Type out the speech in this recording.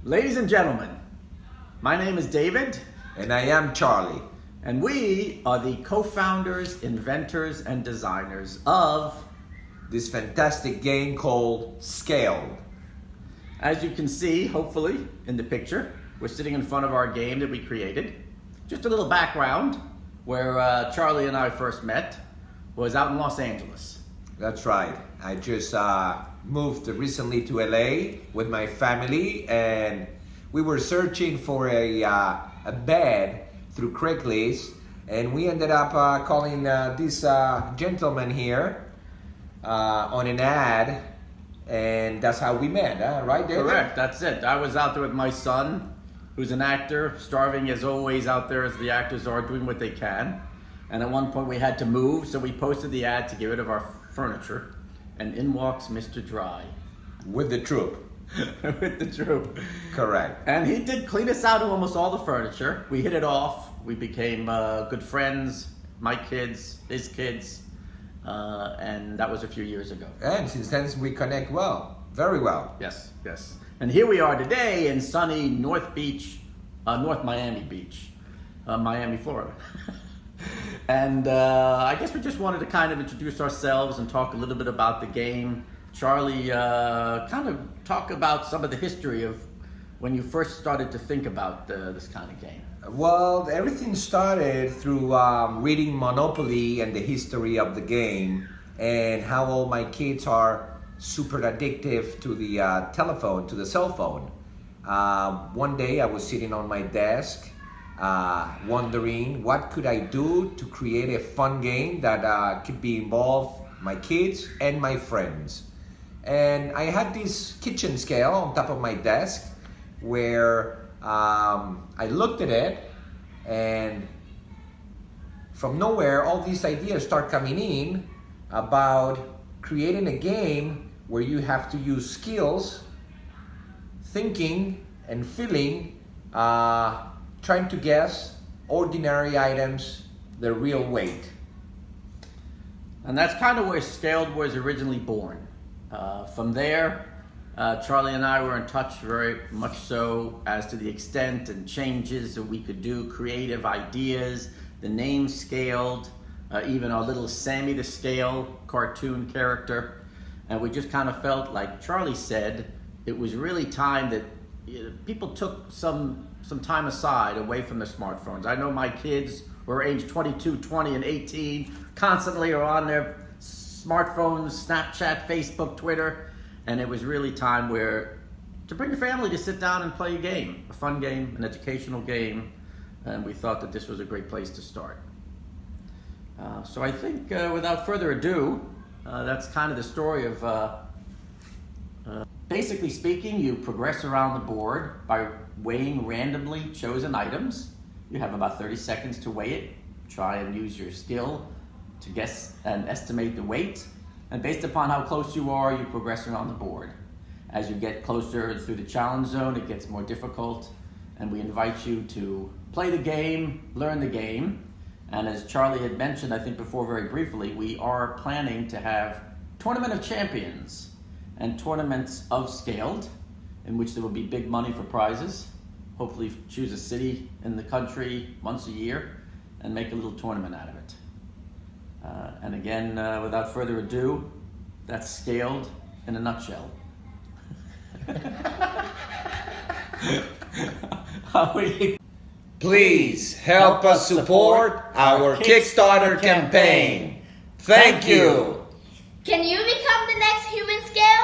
Ladies and gentlemen, my name is David. And I am Charlie. And we are the co-founders, inventors, and designers of this fantastic game called Scaled. As you can see, hopefully, in the picture, we're sitting in front of our game that we created. Just a little background, where Charlie and I first met was out in Los Angeles. That's right. I just moved recently to LA with my family, and we were searching for a bed through Craigslist, and we ended up calling this gentleman here on an ad, and that's how we met, right, David? Correct, that's it. I was out there with my son, who's an actor, starving as always out there as the actors are, doing what they can. And at one point we had to move, so we posted the ad to get rid of our furniture, and in walks Mr. Dry. With the troop. With the troop. Correct. And he did clean us out of almost all the furniture. We hit it off. We became good friends, my kids, his kids, and that was a few years ago. And since then we connect well, very well. Yes, yes. And here we are today in sunny North Miami Beach, Miami, Florida. And I guess we just wanted to kind of introduce ourselves and talk a little bit about the game. Charlie, kind of talk about some of the history of when you first started to think about this kind of game. Well, everything started through reading Monopoly and the history of the game, and how all my kids are super addictive to the telephone, to the cell phone. One day I was sitting on my desk wondering what could I do to create a fun game that could be involve my kids and my friends. And I had this kitchen scale on top of my desk where I looked at it, and from nowhere all these ideas start coming in about creating a game where you have to use skills, thinking and feeling, trying to guess ordinary items, their real weight. And that's kind of where Scaled was originally born. From there, Charlie and I were in touch very much so as to the extent and changes that we could do, creative ideas, the name Scaled, even our little Sammy the Scale cartoon character. And we just kind of felt, like Charlie said, it was really time that people took some time aside away from the smartphones. I know my kids were aged 22, 20, and 18, constantly are on their smartphones, Snapchat, Facebook, Twitter, and it was really time to bring the family to sit down and play a game, a fun game, an educational game, and we thought that this was a great place to start. So I think without further ado, that's kind of the story of basically speaking, you progress around the board by weighing randomly chosen items. You have about 30 seconds to weigh it. Try and use your skill to guess and estimate the weight. And based upon how close you are, you progress around the board. As you get closer through the challenge zone, it gets more difficult. And we invite you to play the game, learn the game. And as Charlie had mentioned, I think before very briefly, we are planning to have Tournament of Champions and tournaments of Scaled, in which there will be big money for prizes. Hopefully choose a city in the country once a year and make a little tournament out of it. And again, without further ado, that's Scaled in a nutshell. Please help us support our Kickstarter campaign. Thank you. Can you become the next human Scale?